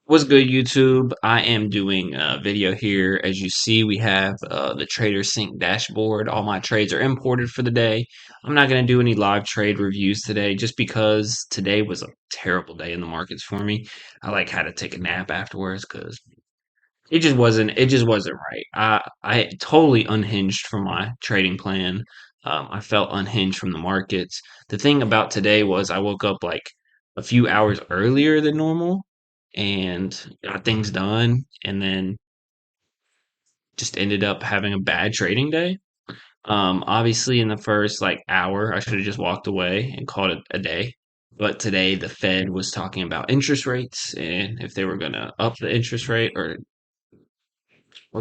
What's good, YouTube? I am doing a video here. As you see, we have the TraderSync dashboard. All my trades are imported for the day. I'm not going to do any live trade reviews today just because today was a terrible day in the markets for me. I had to take a nap afterwards because it just wasn't right. I totally unhinged from my trading plan. I felt unhinged from the markets. The thing about today was I woke up like a few hours earlier than normal and got things done, and then just ended up having a bad trading day. Obviously, in the first hour, I should have just walked away and called it a day. But today, the Fed was talking about interest rates and if they were going to up the interest rate or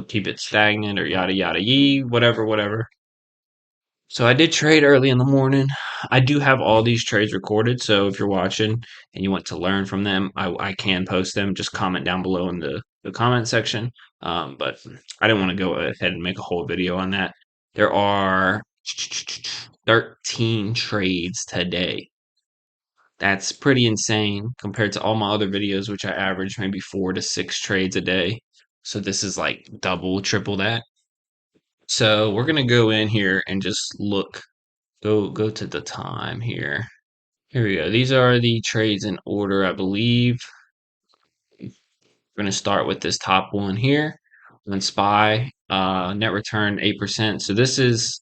keep it stagnant or yada yada yee, whatever, whatever. So I did trade early in the morning. I do have all these trades recorded, so if you're watching and you want to learn from them, I can post them. Just comment down below in the comment section. But I didn't want to go ahead and make a whole video on that. There are 13 trades today. That's pretty insane compared to all my other videos, which I average maybe 4 to 6 trades a day. So this is like double, triple that. So we're gonna go in here and just look. Go to the time here. Here we go. These are the trades in order, I believe. We're gonna start with this top one here. On SPY, net return 8%. So this is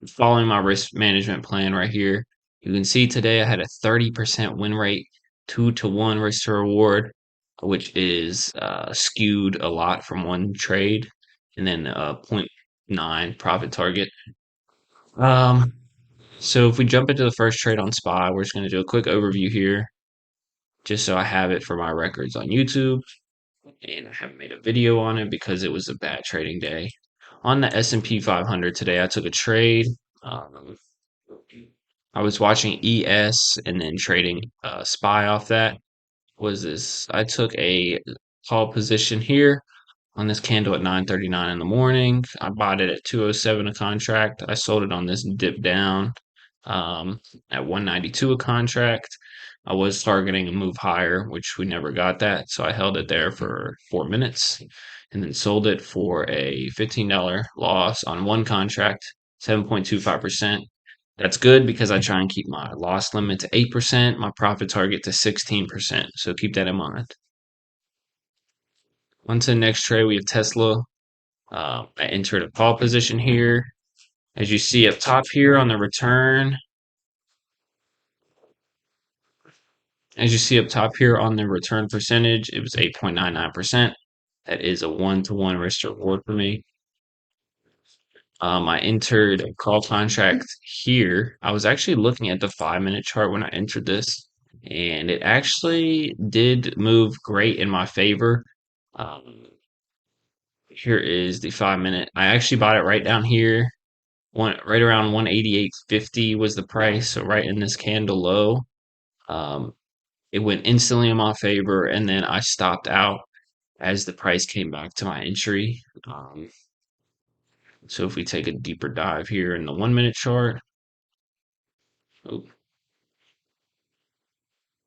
following my risk management plan right here. You can see today I had a 30% win rate, 2-to-1 risk to reward, which is skewed a lot from one trade, and then zero point 0.9 profit target. Um, so if we jump into the first trade on SPY, we're just going to do a quick overview here, just so I have it for my records on YouTube. And I haven't made a video on it because it was a bad trading day. On the S&P 500 today, I took a trade. Um, I was watching ES and then trading SPY off that. Was this? I took a call position here on this candle at 9:39 in the morning. I bought it at 207 a contract. I sold it on this dip down at 192 a contract. I was targeting a move higher, which we never got that. So I held it there for 4 minutes and then sold it for a $15 loss on one contract, 7.25%. That's good because I try and keep my loss limit to 8%, my profit target to 16%. So keep that in mind. On to the next trade, we have Tesla. I entered a call position here. As you see up top here on the return, as you see up top here on the return percentage, it was 8.99%. That is a 1-to-1 risk to reward for me. I entered a call contract here. I was actually looking at the 5-minute chart when I entered this, and it actually did move great in my favor. Um, Here is the 5-minute. I actually bought it right down here. Right around 188.50 was the price, so right in this candle low. Um, it went instantly in my favor, and then I stopped out as the price came back to my entry. So if we take a deeper dive here in the 1-minute chart, oh,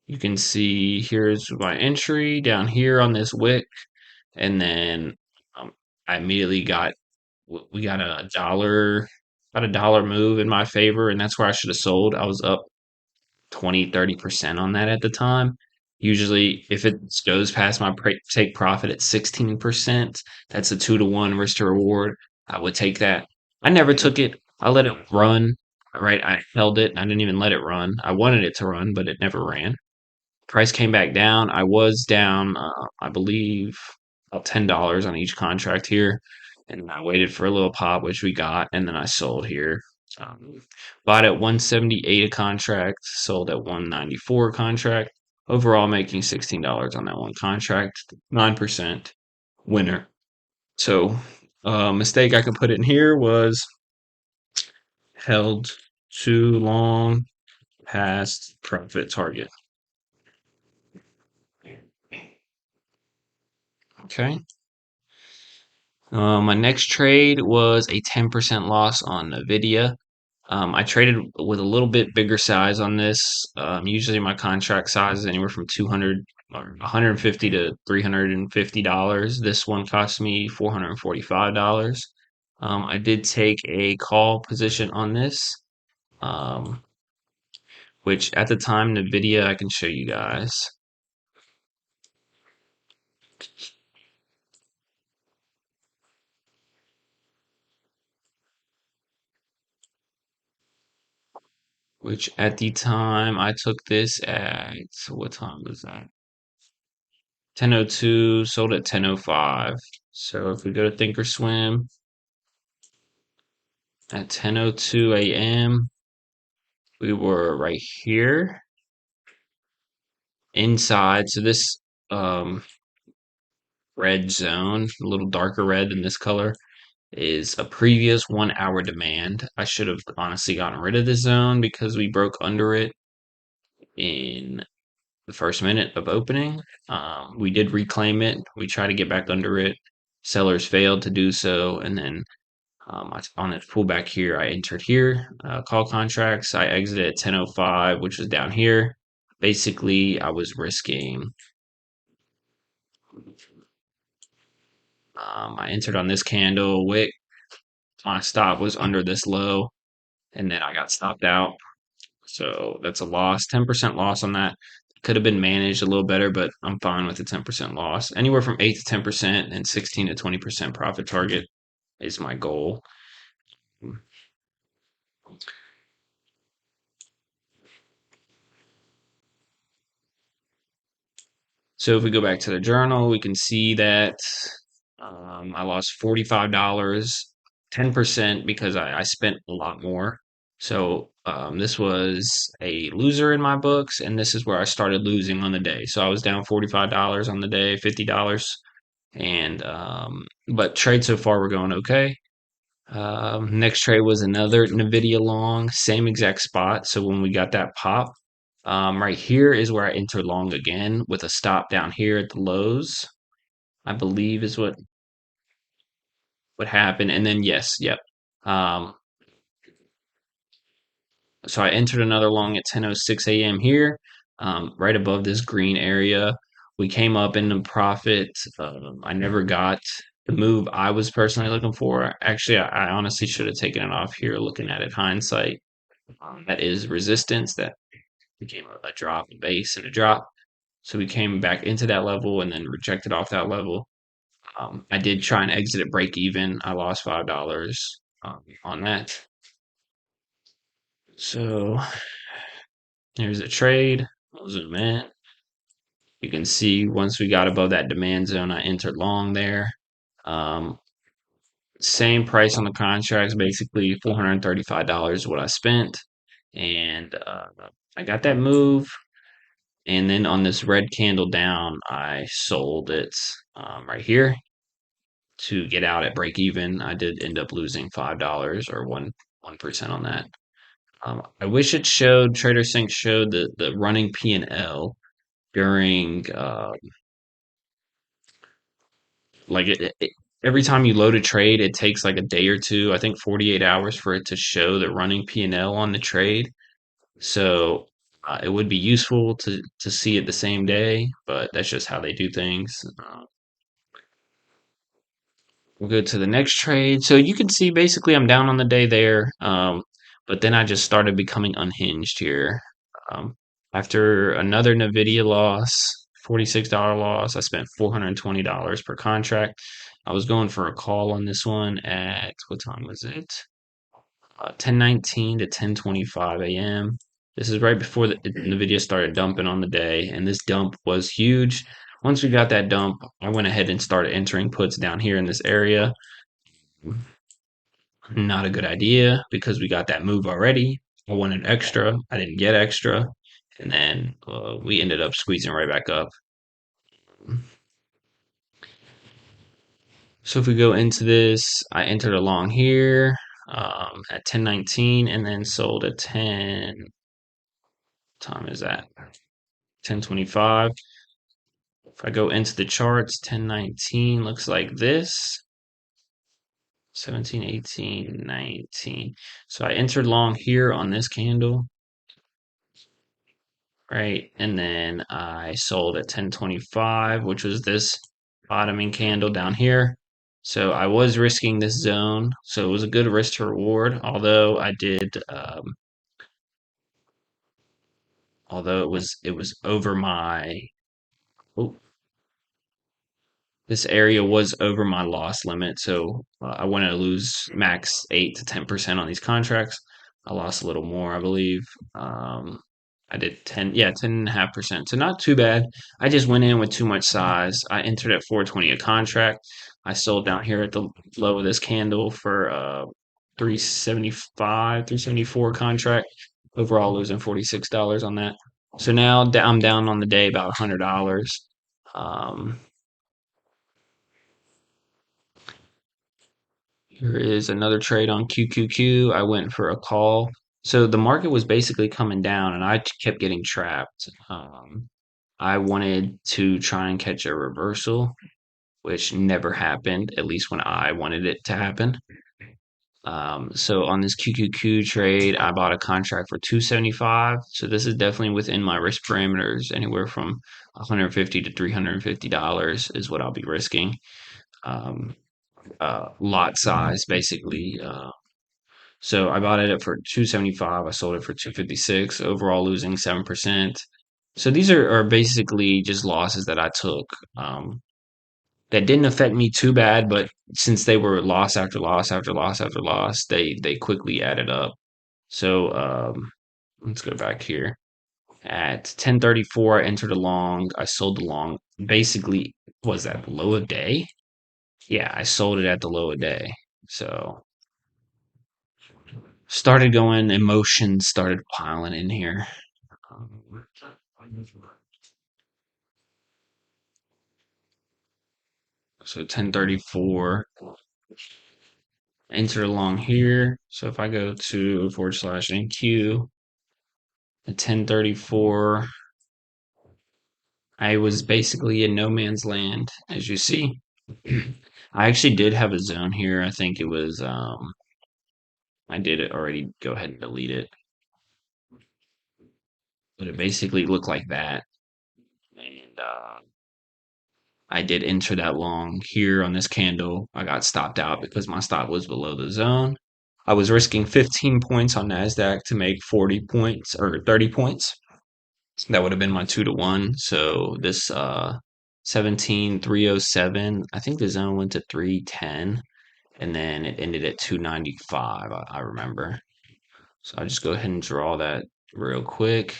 you can see here's my entry down here on this wick, and then um, I immediately we got about a dollar move in my favor, and that's where I should have sold. I was up 20-30% on that at the time. Usually, if it goes past my take profit at 16%, that's a 2-to-1 risk to reward. I would take that. I never took it. I let it run. Right, I held it. I didn't even let it run. I wanted it to run, but it never ran. Price came back down. I was down, I believe, about $10 on each contract here, and I waited for a little pop, which we got, and then I sold here. Um, Bought at 178 a contract, sold at 194 a contract. Overall, making $16 on that one contract, 9% winner. So, mistake I could put in here was held too long past profit target. Okay. My next trade was a 10% loss on NVIDIA. I traded with a little bit bigger size on this. Usually my contract size is anywhere from 200 $150 to $350. This one cost me $445. I did take a call position on this, um, which at the time, NVIDIA, I can show you guys, which at the time I took this at, what time was that? 10:02, sold at 10:05. So if we go to thinkorswim at 10:02 a.m., we were right here inside. So this red zone, a little darker red than this color, is a previous 1 hour demand. I should have honestly gotten rid of this zone because we broke under it in the first minute of opening. We did reclaim it. We tried to get back under it. Sellers failed to do so, and then on its pullback here, I entered here, call contracts. I exited at 10:05, which was down here. Basically, I was risking. I entered on this candle wick. My stop was under this low, and then I got stopped out. So that's a loss, 10% loss on that. Could have been managed a little better, but I'm fine with the 10% loss. Anywhere from 8 to 10% and 16 to 20% profit target is my goal. So if we go back to the journal, we can see that I lost $45, 10% because I spent a lot more. So this was a loser in my books, and this is where I started losing on the day. So I was down $45 on the day, $50, and but trade so far we're going okay. Next trade was another NVIDIA long, same exact spot. So when we got that pop, right here is where I entered long again with a stop down here at the lows, I believe is what happened. And then yes, yep. Um, so I entered another long at 10:06 a.m. here, right above this green area. We came up in the profit. I never got the move I was personally looking for. Actually, I honestly should have taken it off here. Looking at it hindsight, that is resistance. That became a drop, a base, and a drop. So we came back into that level and then rejected off that level. I did try and exit at break even. I lost $5 on that. So here's a trade. I'll zoom in. You can see once we got above that demand zone, I entered long there. Um, Same price on the contracts, basically $435 is what I spent. And I got that move. And then on this red candle down, I sold it right here to get out at break even. I did end up losing $5 or 1% on that. I wish it showed TraderSync showed the running P&L during like every time you load a trade, it takes like a day or two. I think 48 hours for it to show the running P&L on the trade. So it would be useful to see it the same day, but that's just how they do things. We'll go to the next trade. So you can see basically I'm down on the day there. But then I just started becoming unhinged here. Um, After another NVIDIA loss, $46 loss, I spent $420 per contract. I was going for a call on this one at what time was it? 10:19 to 10:25 a.m. This is right before the NVIDIA started dumping on the day, and this dump was huge. Once we got that dump, I went ahead and started entering puts down here in this area. Not a good idea because we got that move already. I wanted extra. I didn't get extra. And then we ended up squeezing right back up. So if we go into this, I entered along here at 10:19 and then sold at 10. Time is that 10:25. If I go into the charts, 10:19 looks like this. 17, 18, 19. So I entered long here on this candle. right? And then I sold at 1025, which was this bottoming candle down here. So I was risking this zone, so it was a good risk to reward. Although it was over my oh, this area was over my loss limit, so I wanted to lose max 8 to 10% on these contracts. I lost a little more, I believe. Um, I did 10.5%. So not too bad. I just went in with too much size. I entered at 420 a contract. I sold down here at the low of this candle for 375, 374 contract. Overall, losing $46 on that. So now I'm down on the day about $100. Um, Here is another trade on QQQ. I went for a call. So the market was basically coming down and I kept getting trapped. I wanted to try and catch a reversal, which never happened, at least when I wanted it to happen. So on this QQQ trade, I bought a contract for 275. So this is definitely within my risk parameters, anywhere from 150 to $350 is what I'll be risking. Um, Lot size basically. So I bought it for 275. I sold it for 256. Overall, losing 7%. So these are basically just losses that I took. That didn't affect me too bad, but since they were loss after loss after loss after loss, they quickly added up. So let's go back here. At 1034, I entered a long. I sold the long. Basically, was that the low of day? Yeah, I sold it at the low of day. So started going, emotions started piling in here. Um, So 1034, enter along here. So if I go to /NQ at 1034, I was basically in no man's land, as you see. I actually did have a zone here. I think it was, I did it already go ahead and delete it, but it basically looked like that. And I did enter that long here on this candle. I got stopped out because my stop was below the zone. I was risking 15 points on NASDAQ to make 40 points or 30 points. That would have been my 2 to 1. So this 17,307, I think the zone went to 310 and then it ended at 295, I remember. So I'll just go ahead and draw that real quick.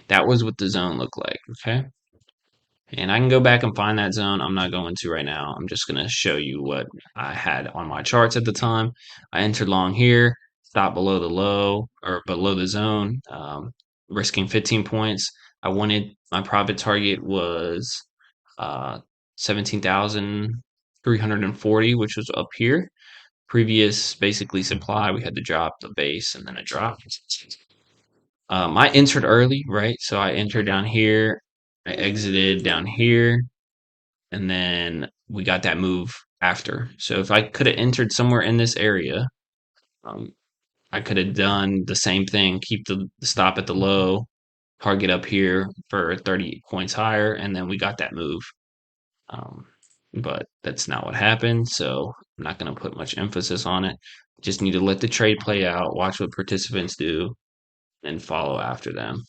That was what the zone looked like, okay? And I can go back and find that zone. I'm not going to right now. I'm just going to show you what I had on my charts at the time. I entered long here, stopped below the low or below the zone, risking 15 points. I wanted my profit target was 17,340, which was up here. Previous basically supply, we had to drop the base and then a drop. I entered early, right? So I entered down here. I exited down here and then we got that move after. So if I could have entered somewhere in this area, um, I could have done the same thing, keep the stop at the low, target up here for 30 points higher, and then we got that move. Um, but that's not what happened, so I'm not going to put much emphasis on it. Just need to let the trade play out, watch what participants do, and follow after them.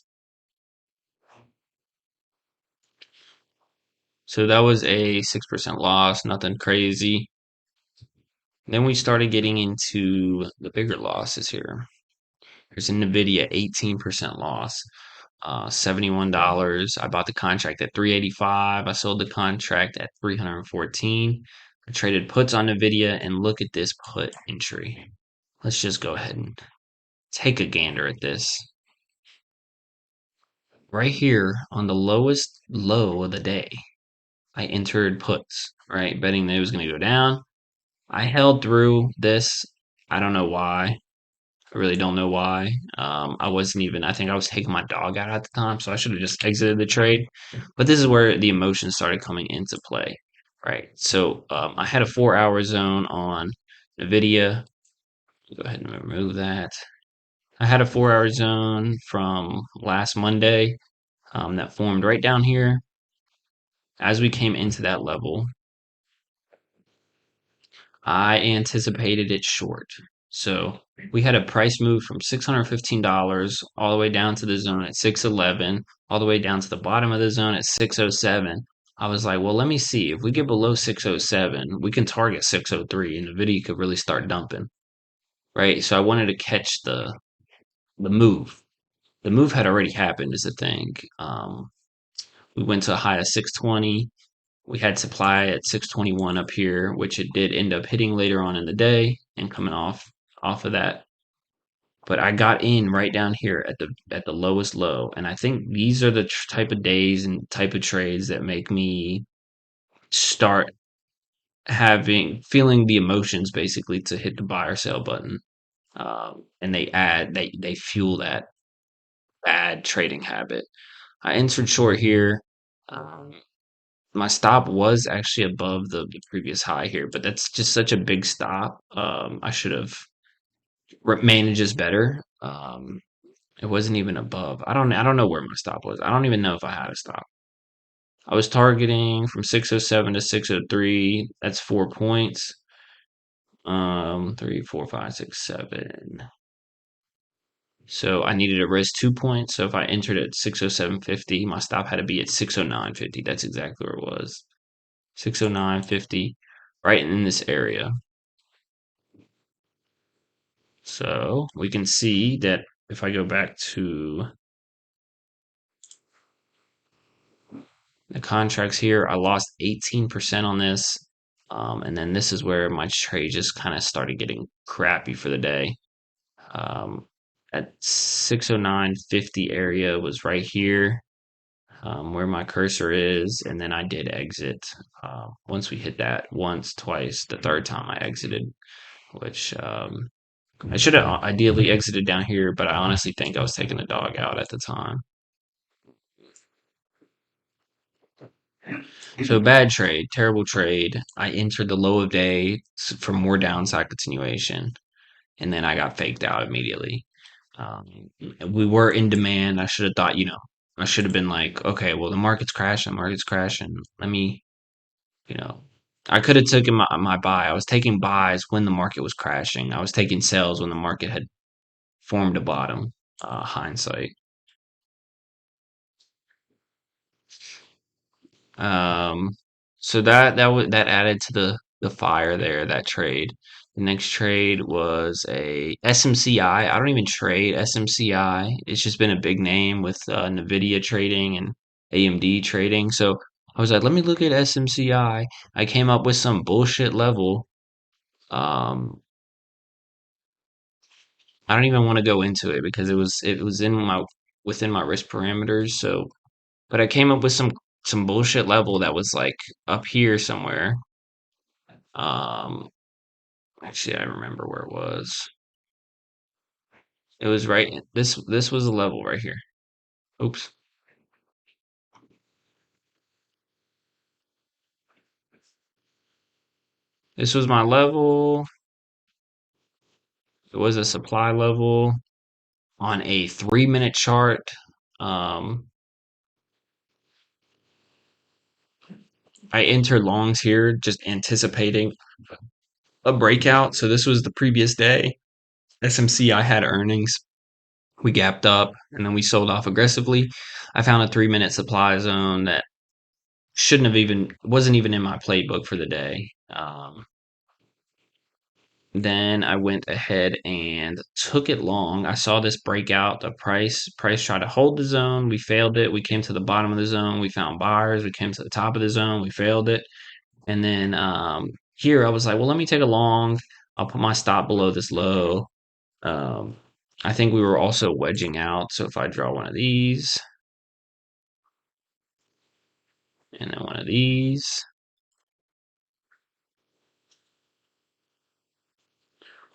So that was a 6% loss, nothing crazy. Then we started getting into the bigger losses here. There's NVDA 18% loss, $71. I bought the contract at 385. I sold the contract at 314. I traded puts on NVIDIA and look at this put entry. Let's just go ahead and take a gander at this. Right here on the lowest low of the day, I entered puts, right? Betting that it was going to go down. I held through this. I don't know why. I really don't know why. I wasn't even, I think I was taking my dog out at the time, so I should have just exited the trade. But this is where the emotions started coming into play, right? So I had a 4 hour zone on NVIDIA. Go ahead and remove that. I had a 4 hour zone from last Monday that formed right down here. As we came into that level, I anticipated it short. So we had a price move from $615 all the way down to the zone at 611, all the way down to the bottom of the zone at 607. I was like, well, let me see. If we get below 607, we can target 603 and the video could really start dumping. Right. So I wanted to catch the move. The move had already happened is the thing. We went to a high of 620. We had supply at 621 up here, which it did end up hitting later on in the day and coming off of that. But I got in right down here at the lowest low, and I think these are the type of days and type of trades that make me start having feeling the emotions basically to hit the buy or sell button. And they fuel that bad trading habit. I entered short here. Um, my stop was actually above the previous high here, but that's just such a big stop. I should have manages better. It wasn't even above. I don't know where my stop was. I don't even know if I had a stop. I was targeting from 607 to 603. That's 4 points. 3, 4, 5, 6, 7. So I needed to risk 2 points. So if I entered at 607.50, my stop had to be at 609.50. That's exactly where it was. 609.50, right in this area. So we can see that if I go back to the contracts here, I lost 18% on this. And then this is where my trade just kind of started getting crappy for the day. Um, at 609.50 area was right here, where my cursor is. And then I did exit. Once we hit that once, twice, the third time I exited, which I should have ideally exited down here, but I honestly think I was taking the dog out at the time. So bad trade, terrible trade. I entered the low of day for more downside continuation, and then I got faked out immediately. We were in demand. I should have thought, I should have been like, okay, well, the market's crashing, market's crashing. Let me, you know, I could have taken my buy. I was taking buys when the market was crashing. I was taking sells when the market had formed a bottom. Hindsight. Um, so that added to the fire there, that trade. The next trade was a SMCI. I don't even trade SMCI. It's just been a big name with NVDA trading and AMD trading. So I was like, let me look at SMCI. I came up with some bullshit level. Um, I don't even want to go into it because it was in my within my risk parameters. So, but I came up with some bullshit level that was like up here somewhere. Um, actually, I remember where it was. It was right. This was the level right here. Oops. This was my level. It was a supply level on a 3 minute chart. Um, I entered longs here, just anticipating a breakout. So this was the previous day. SMCI had earnings. We gapped up and then we sold off aggressively. I found a 3 minute supply zone that shouldn't have even wasn't even in my playbook for the day. Then I went ahead and took it long. I saw this breakout. The price tried to hold the zone. We failed it. We came to the bottom of the zone. We found buyers. We came to the top of the zone. We failed it. And then here I was like, well, let me take a long. I'll put my stop below this low. Um, I think we were also wedging out. So if I draw one of these and then one of these,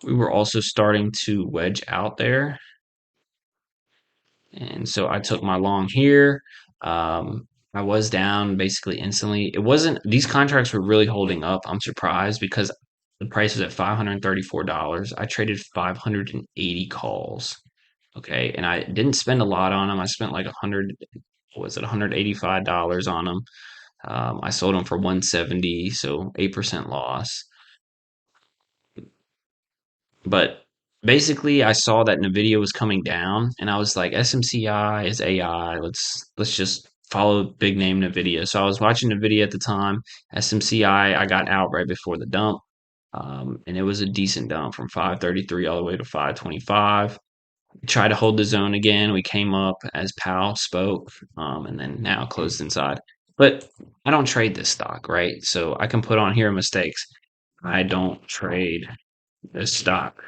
we were also starting to wedge out there. And so I took my long here. I was down basically instantly. It wasn't, these contracts were really holding up. I'm surprised because the price was at $534. I traded 580 calls. Okay, and I didn't spend a lot on them. I spent like 100, what was it, $185 on them. I sold them for 170, so 8% loss. But basically, I saw that Nvidia was coming down, and I was like, SMCI is AI. Let's just follow big name Nvidia. So I was watching Nvidia at the time. SMCI, I got out right before the dump, and it was a decent dump from 533 all the way to 525. Tried to hold the zone again. We came up as Powell spoke, and then now closed inside. But I don't trade this stock, right? So I can put on here mistakes. I don't trade this stock,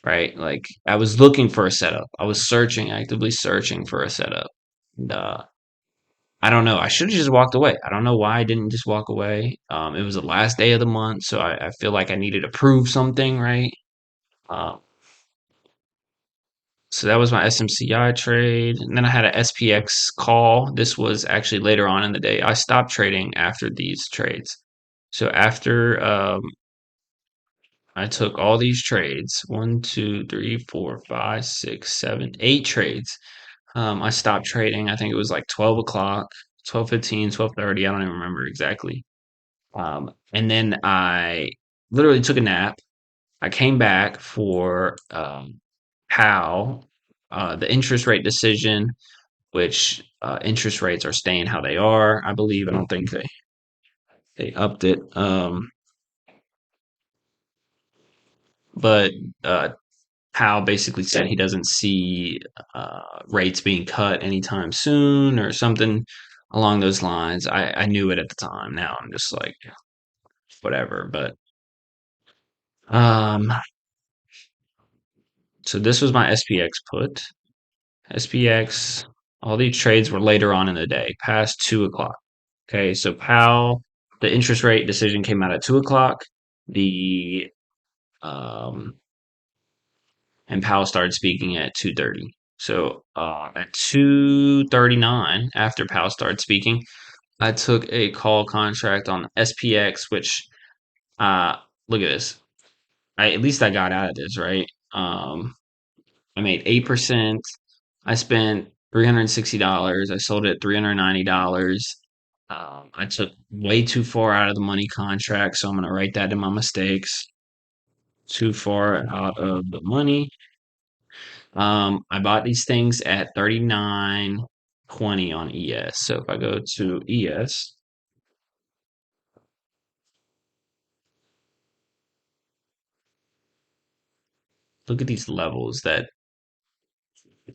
right? Like I was looking for a setup. I was searching, actively searching for a setup. And, I don't know. I should have just walked away. I don't know why I didn't just walk away. It was the last day of the month, so I feel like I needed to prove something, right? Um, So that was my SMCI trade. And then I had a SPX call. This was actually later on in the day. I stopped trading after these trades. So after I took all these trades, 1, 2, 3, 4, 5, 6, 7, 8 trades. I stopped trading. I think it was like 12 o'clock, 12:15, 12:30. I don't even remember exactly. And then I literally took a nap. I came back for how the interest rate decision, which interest rates are staying how they are, I believe. I don't think they upped it. But Powell basically said he doesn't see rates being cut anytime soon or something along those lines. I knew it at the time. Now I'm just like, whatever. But um, so this was my SPX put. SPX, all these trades were later on in the day, past 2 o'clock. Okay, so Powell, the interest rate decision came out at 2 o'clock. The um, and Powell started speaking at 2:30. So at 2:39, after Powell started speaking, I took a call contract on SPX, which uh, look at this. At least I got out of this, right? I made 8%. I spent $360. I sold it at $390. I took way too far out of the money contract, so I'm going to write that in my mistakes. Too far out of the money. I bought these things at 39.20 on ES. So if I go to ES, look at these levels that.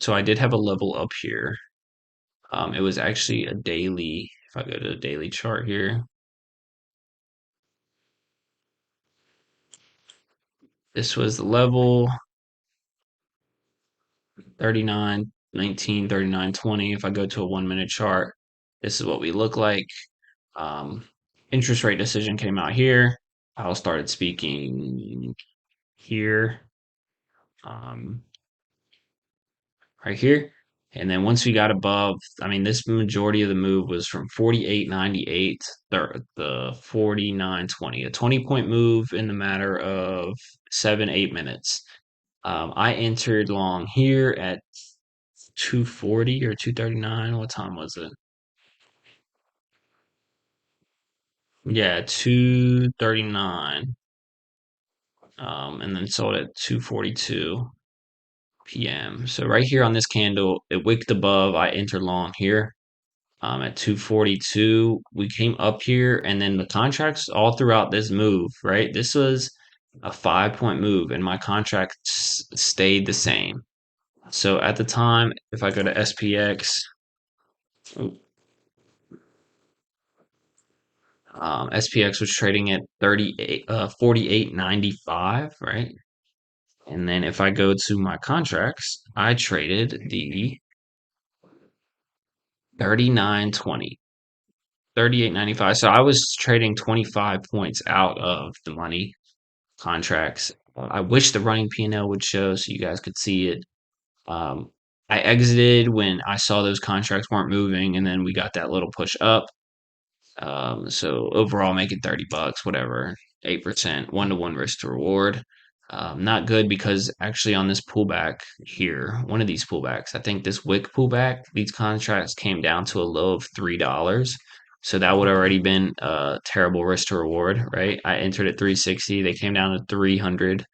So I did have a level up here. It was actually a daily. If I go to the daily chart here, this was the level 39.19, 39.20. If I go to a 1 minute chart, this is what we look like. Um, Interest rate decision came out here. Powell started speaking here, um, right here. And then once we got above, I mean, this majority of the move was from 48.98, the 49.20, a 20-point move in the matter of 7, 8 minutes. I entered long here at 240 or 239. What time was it? Yeah, 239. And then sold at 2:42 p.m. So right here on this candle, it wicked above. I entered long here. At 2:42, we came up here, and then the contracts all throughout this move, right? This was a 5 point move, and my contract stayed the same. So at the time, if I go to SPX, SPX was trading at 48.95, right? And then if I go to my contracts, I traded the 39.20, 38.95. So I was trading 25 points out of the money contracts. I wish the running P&L would show so you guys could see it. Um, I exited when I saw those contracts weren't moving, and then we got that little push up. So overall, making $30, whatever, 8%, 1-to-1 risk to reward. Not good because actually on this pullback here, one of these pullbacks, I think this wick pullback, these contracts came down to a low of $3. So that would already been a terrible risk to reward, right? I entered at 360, they came down to 300,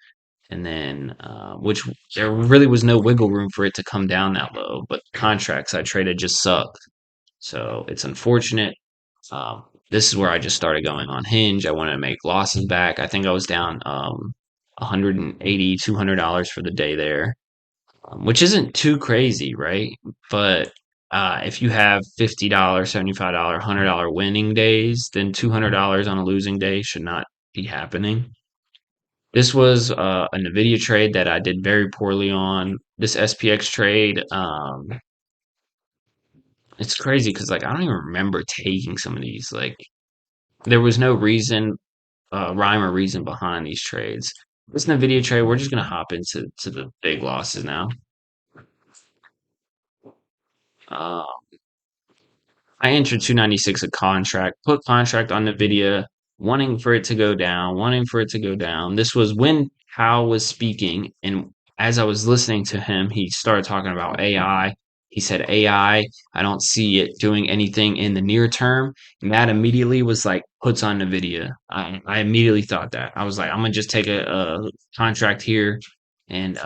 and then which there really was no wiggle room for it to come down that low. But contracts I traded just sucked, so it's unfortunate. This is where I just started going on Hinge. I wanted to make losses back. I think I was down 180, $200 for the day there, which isn't too crazy, right? But if you have $50, $75, $100 winning days, then $200 on a losing day should not be happening. This was a NVIDIA trade that I did very poorly on. This SPX trade, it's crazy because like I don't even remember taking some of these. Like there was no reason, rhyme or reason behind these trades. This NVIDIA trade, we're just gonna hop into the big losses now. Uh, I entered 296 a contract, put contract on NVIDIA, wanting for it to go down, wanting for it to go down. This was when Hal was speaking, and as I was listening to him, he started talking about AI. He said, AI, I don't see it doing anything in the near term. And that immediately was like, puts on NVIDIA. I immediately thought that. I was like, I'm going to just take a contract here. And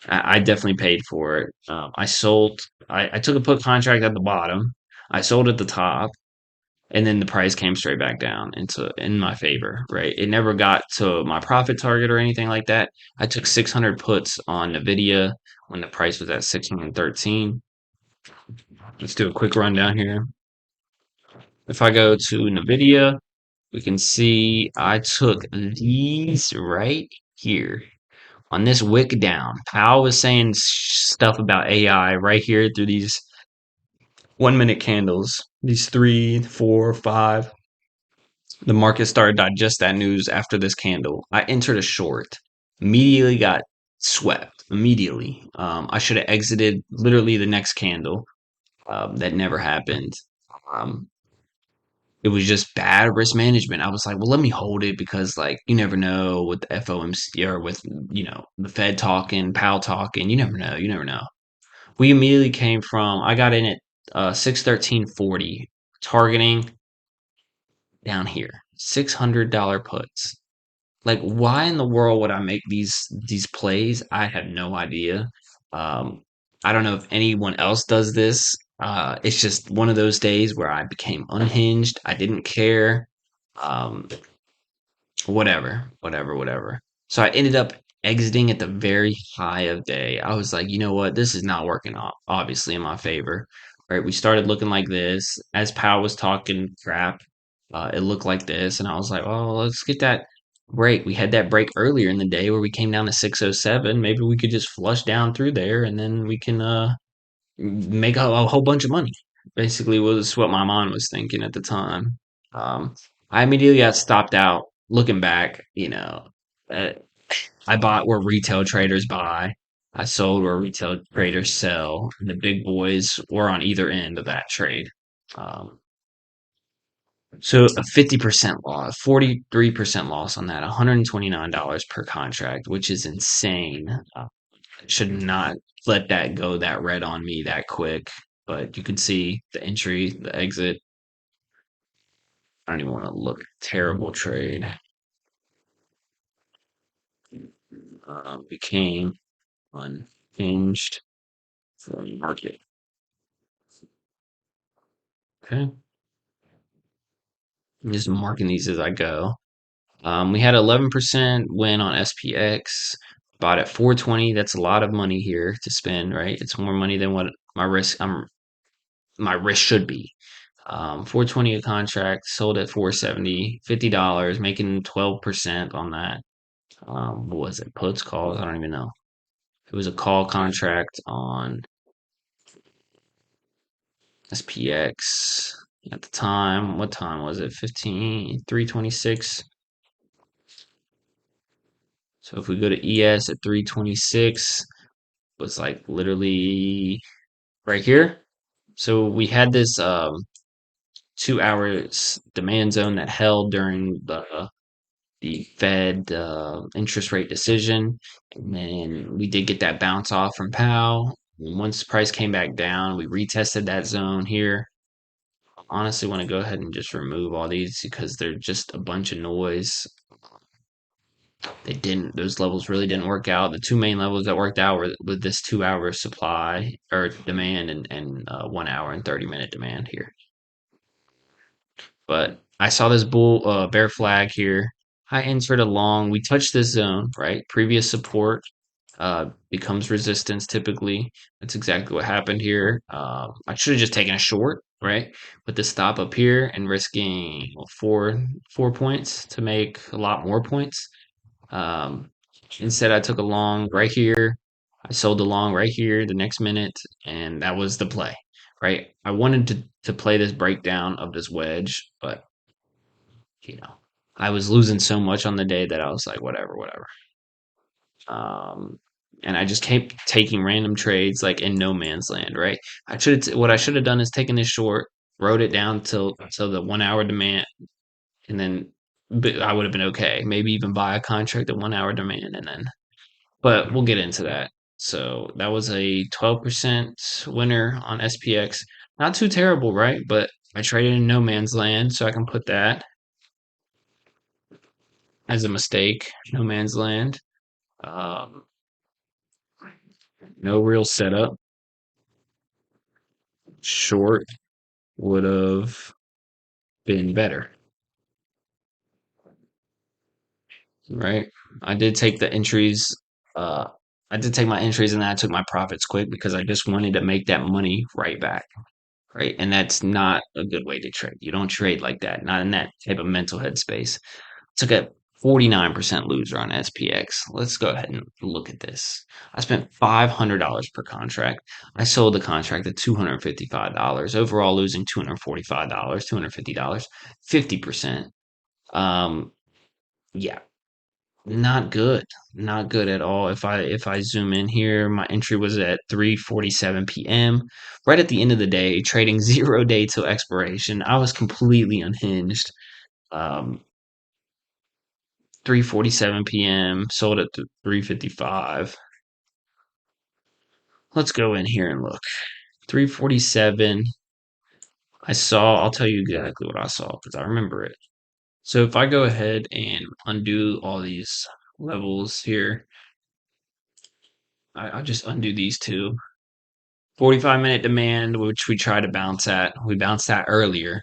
I definitely paid for it. I took a put contract at the bottom. I sold at the top, and then the price came straight back down into in my favor. Right, it never got to my profit target or anything like that. I took 600 puts on Nvidia when the price was at 613. Let's do a quick rundown here. If I go to Nvidia, we can see I took these right here on this wick down. Powell was saying stuff about AI right here through these 1 minute candles, these three, four, five. The market started to digest that news after this candle. I entered a short, immediately got swept. Immediately. I should have exited literally the next candle. That never happened. Um, it was just bad risk management. I was like, well, let me hold it because, like, you never know with the FOMC or with, the Fed talking, Powell talking. You never know. You never know. We immediately came from, I got in at 613.40, targeting down here, $600 puts. Like, why in the world would I make these plays? I have no idea. Um, I don't know if anyone else does this. It's just one of those days where I became unhinged. I didn't care. Um, whatever. So I ended up exiting at the very high of day. I was like, you know what? This is not working out, obviously, in my favor. Right? We started looking like this. As Powell was talking crap, it looked like this. And I was like, oh, let's get that break. We had that break earlier in the day where we came down to 607. Maybe we could just flush down through there and then we can make a whole bunch of money. Basically, was what my mind was thinking at the time. Um, I immediately got stopped out. Looking back, uh, I bought where retail traders buy. I sold where retail traders sell. And the big boys were on either end of that trade. Um, so a 50% loss, 43% loss on that, $129 per contract, which is insane. Should not let that go that red on me that quick. But you can see the entry, the exit. I don't even want to look. Terrible trade. Became unhinged from market. Okay. I'm just marking these as I go. We had 11% win on SPX. Bought at 420. That's a lot of money here to spend, right? It's more money than what my risk should be. 420 a contract, sold at 470, $50, making 12% on that. What was it? Puts, calls? I don't even know. It was a call contract on SPX at the time. What time was it? 326. So if we go to ES at 326, was like literally right here. So we had this 2 hours demand zone that held during the the Fed interest rate decision, and then we did get that bounce off from Powell. Once the price came back down, we retested that zone here. Honestly, want to go ahead and just remove all these because they're just a bunch of noise. Those levels really didn't work out. The two main levels that worked out were with this 2 hour supply or demand and 1 hour and 30-minute demand here. But I saw this bear flag here. I entered along. We touched this zone, right? Previous support becomes resistance typically. That's exactly what happened here. I should have just taken a short, right? With the stop up here and risking 4 points to make a lot more points. Um, Instead, I took a long right here. I sold the long right here the next minute, and that was the play, right? I wanted to play this breakdown of this wedge, but you know, I was losing so much on the day that I was like, whatever, whatever. Um, and I just kept taking random trades like in no man's land, right? What I should have done is taken this short, wrote it down till the 1 hour demand, and then but I would have been okay. Maybe even buy a contract at 1 hour demand, and then. But we'll get into that. So that was a 12% winner on SPX. Not too terrible, right? But I traded in no man's land, so I can put that as a mistake. No man's land. Um, no real setup. Short would have been better, right? I did take the entries. Uh, I did take my entries and then I took my profits quick because I just wanted to make that money right back, right? And that's not a good way to trade. You don't trade like that, not in that type of mental headspace. Took a 49% loser on SPX. Let's go ahead and look at this. I spent $500 per contract. I sold the contract at $255. Overall, losing $245, $250, 50%. Um, yeah, not good. Not good at all. If I zoom in here, my entry was at 3:47 p.m. Right at the end of the day, trading 0 day till expiration. I was completely unhinged. Um, 3:47 p.m. sold at 3:55. Let's go in here and look. 3:47. I'll tell you exactly what I saw because I remember it. So if I go ahead and undo all these levels here, I'll just undo these two. 45-minute demand, which we tried to bounce at. We bounced at earlier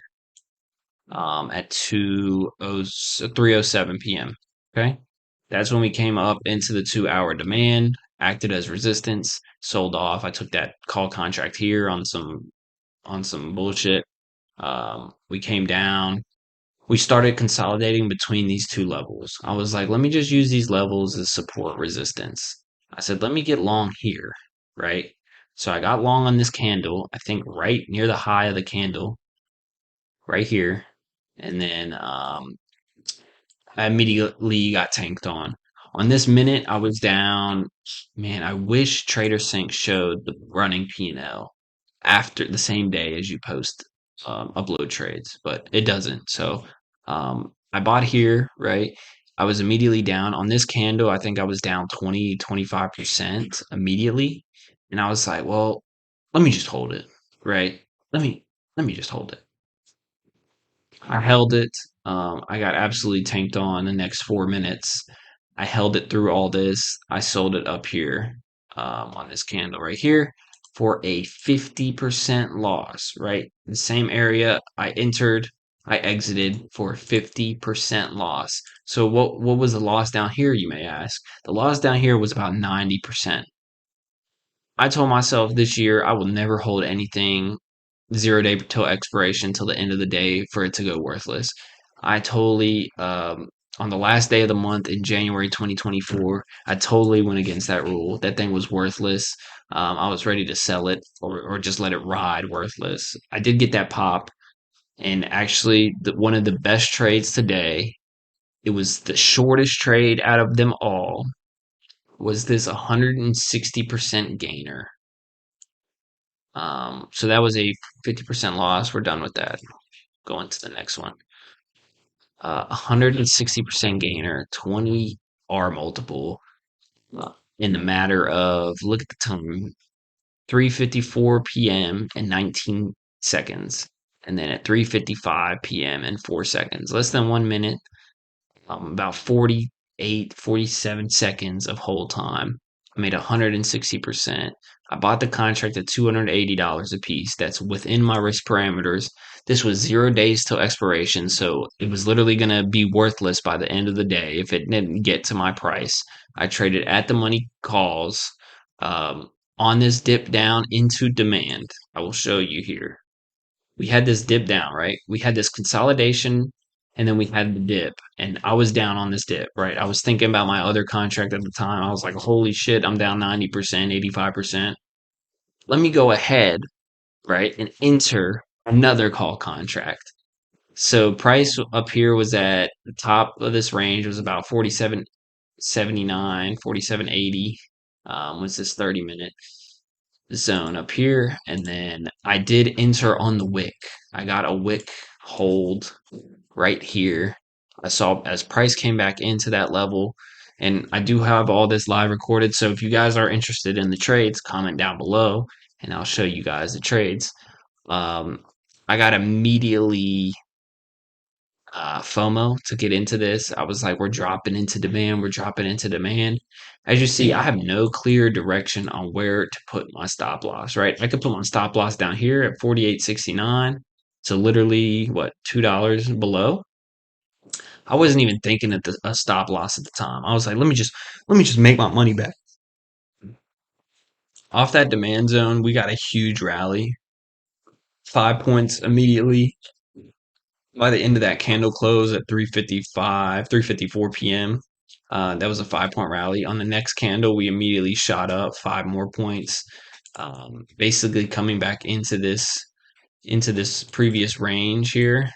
at 3:07 p.m. Okay. That's when we came up into the 2 hour demand, acted as resistance, sold off. I took that call contract here on some bullshit. We came down. We started consolidating between these two levels. I was like, let me just use these levels as support resistance. I said, let me get long here, right? So I got long on this candle, I think right near the high of the candle, right here. And then I immediately got tanked on. On this minute, I was down. Man, I wish TraderSync showed the running P&L after the same day as you post upload trades, but it doesn't. So I bought here, right? I was immediately down on this candle. I think I was down 20, 25% immediately. And I was like, well, let me just hold it, right? Let me let me just hold it. I held it. I got absolutely tanked on the next 4 minutes. I held it through all this. I sold it up here on this candle right here for a 50% loss, right? The same area I entered, I exited for a 50% loss. So what was the loss down here, you may ask? The loss down here was about 90%. I told myself this year I will never hold anything 0 day till expiration till the end of the day for it to go worthless. I totally on the last day of the month in January 2024, I totally went against that rule. That thing was worthless. I was ready to sell it or just let it ride worthless. I did get that pop, and actually, one of the best trades today. It was the shortest trade out of them all. Was this 160% gainer? So that was a 50% loss. We're done with that. Going to the next one. 160% gainer, 20 R multiple in the matter of, look at the time, 3:54 p.m. and 19 seconds. And then at 3:55 p.m. and 4 seconds, less than 1 minute, about 48, 47 seconds of hold time. I made 160%. I bought the contract at $280 a piece. That's within my risk parameters. This was 0 days till expiration, so it was literally going to be worthless by the end of the day if it didn't get to my price. I traded at the money calls on this dip down into demand. I will show you here. We had this dip down, right? We had this consolidation and then we had the dip. And I was down on this dip, right? I was thinking about my other contract at the time. I was like, holy shit, I'm down 90%, 85%. Let me go ahead, right, and enter another call contract. So price up here was at the top of this range was about 47.79, 47.80 was this 30-minute zone up here, and then I did enter on the wick. I got a wick hold right here. I saw as price came back into that level, and I do have all this live recorded. So if you guys are interested in the trades, comment down below, and I'll show you guys the trades. I got immediately FOMO to get into this. I was like, we're dropping into demand. We're dropping into demand. As you see, I have no clear direction on where to put my stop loss, right? I could put my stop loss down here at 48.69. So literally, what, $2 below? I wasn't even thinking of a stop loss at the time. I was like, let me just make my money back. Off that demand zone, we got a huge rally. 5 points immediately by the end of that candle close at 3:55, 3:54 p.m. That was a 5 point rally. On the next candle, we immediately shot up 5 more points, basically coming back into this previous range here.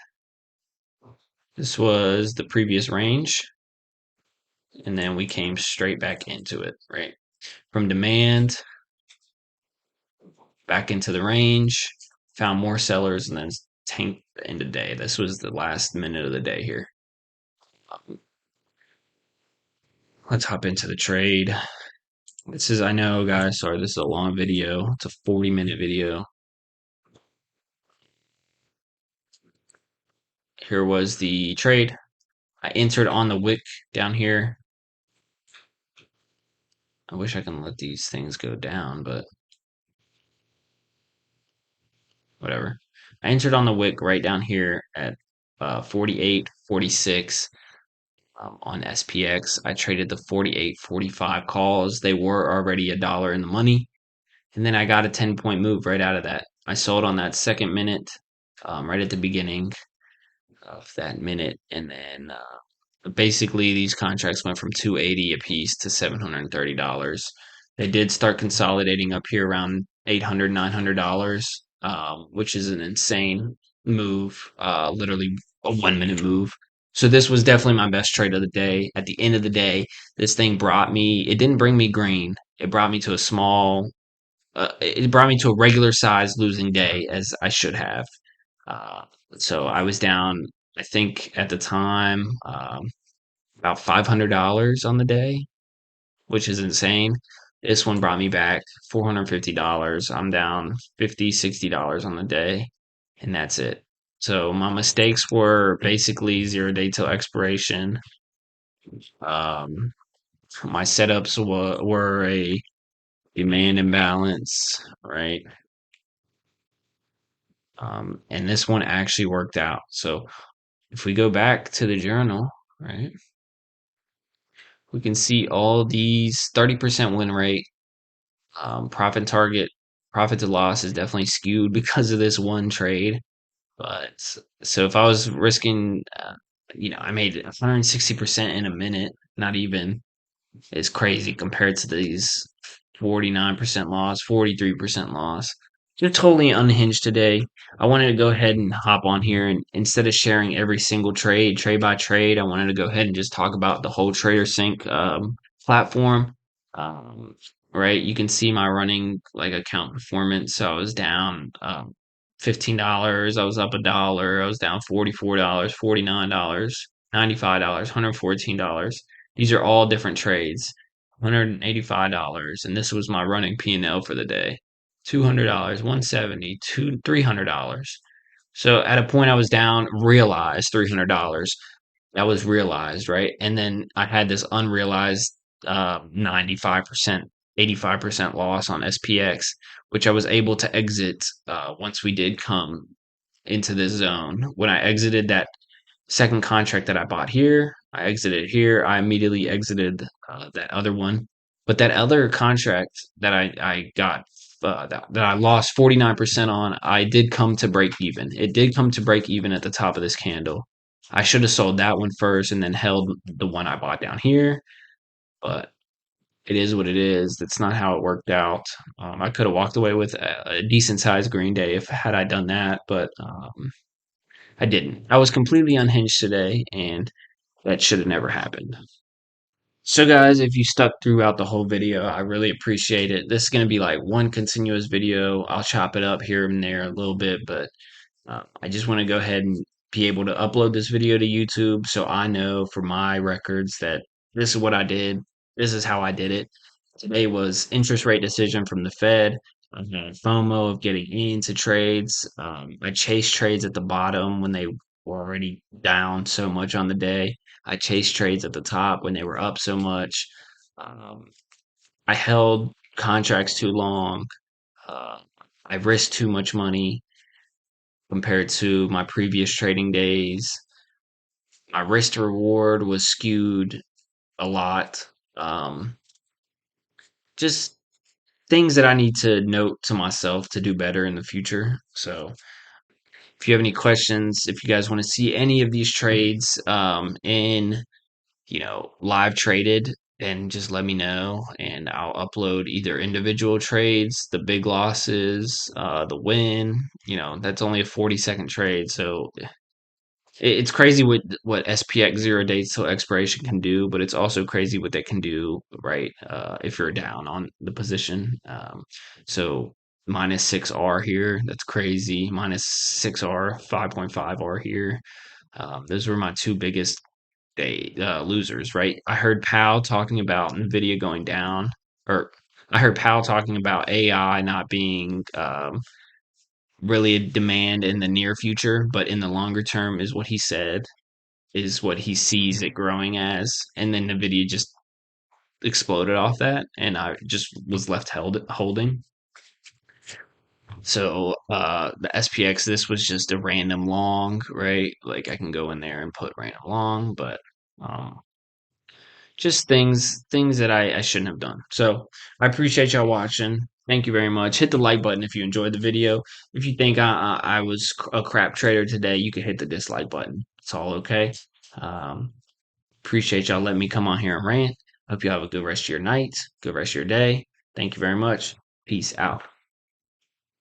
This was the previous range, and then we came straight back into it, right? From demand back into the range, found more sellers, and then tanked the end of the day. This was the last minute of the day here. Let's hop into the trade. I know, guys, sorry, this is a long video. It's a 40-minute video. Here was the trade. I entered on the wick down here. I wish I can let these things go down, but whatever. I entered on the wick right down here at 48.46 on SPX. I traded the 48.45 calls. They were already $1 in the money. And then I got a 10-point move right out of that. I sold on that second minute, right at the beginning of that minute, and then basically these contracts went from 280 a piece to $730. They did start consolidating up here around $800, $900, which is an insane move, literally a 1 minute move. So this was definitely my best trade of the day. At the end of the day, this thing it didn't bring me green. It brought me to it brought me to a regular size losing day as I should have. Uh, so I was down, I think at the time, about $500 on the day, which is insane. This one brought me back $450. I'm down $50, $60 on the day, and that's it. So my mistakes were basically 0 day till expiration. My setups were a demand imbalance, right? And this one actually worked out. So if we go back to the journal, right, we can see all these 30% win rate, profit target, profit to loss is definitely skewed because of this one trade. But so if I was risking, I made 160% in a minute, not even. It's crazy compared to these 49% loss, 43% loss. You're totally unhinged today. I wanted to go ahead and hop on here and instead of sharing every single trade by trade, I wanted to go ahead and just talk about the whole TraderSync platform. Um, right, you can see my running like account performance. So I was down $15. I was up $1. I was down $44, $49. $95, $114. These are all different trades. $185, and this was my running P&L for the day. $200, 170, $300. So at a point I was down, realized $300. That was realized, right? And then I had this unrealized 95%, 85% loss on SPX, which I was able to exit once we did come into this zone. When I exited that second contract that I bought here, I exited here. I immediately exited that other one. But that other contract that I got that I lost 49% on, I did come to break even. It did come to break even at the top of this candle. I should have sold that one first and then held the one I bought down here. But it is what it is. That's not how it worked out. I could have walked away with a decent sized green day if had I done that, but I didn't. I was completely unhinged today, and that should have never happened. So, guys, if you stuck throughout the whole video, I really appreciate it. This is going to be like one continuous video. I'll chop it up here and there a little bit, but I just want to go ahead and be able to upload this video to YouTube so I know for my records that this is what I did. This is how I did it. Today was interest rate decision from the Fed. I had FOMO of getting into trades. I chased trades at the bottom when they were already down so much on the day. I chased trades at the top when they were up so much. Um, I held contracts too long. Uh, I risked too much money compared to my previous trading days. My risk to reward was skewed a lot. Um, just things that I need to note to myself to do better in the future. So, if you have any questions, if you guys want to see any of these trades in live traded, then just let me know and I'll upload either individual trades, the big losses, the win. That's only a 40-second trade, so it's crazy what SPX 0 days till expiration can do, but it's also crazy what they can do, right? If you're down on the position. So minus 6R here, that's crazy. Minus 6R, 5.5R here. Those were my two biggest day losers, right? I heard Powell talking about NVIDIA going down, or I heard Powell talking about AI not being really a demand in the near future, but in the longer term is what he said, is what he sees it growing as. And then NVIDIA just exploded off that, and I just was left holding. So the SPX, this was just a random long, right? Like I can go in there and put random long, but um, just things that I shouldn't have done. So I appreciate y'all watching. Thank you very much. Hit the like button if you enjoyed the video. If you think I was a crap trader today, you can hit the dislike button. It's all okay. Um, Appreciate y'all letting me come on here and rant. Hope you have a good rest of your night, good rest of your day. Thank you very much. Peace out.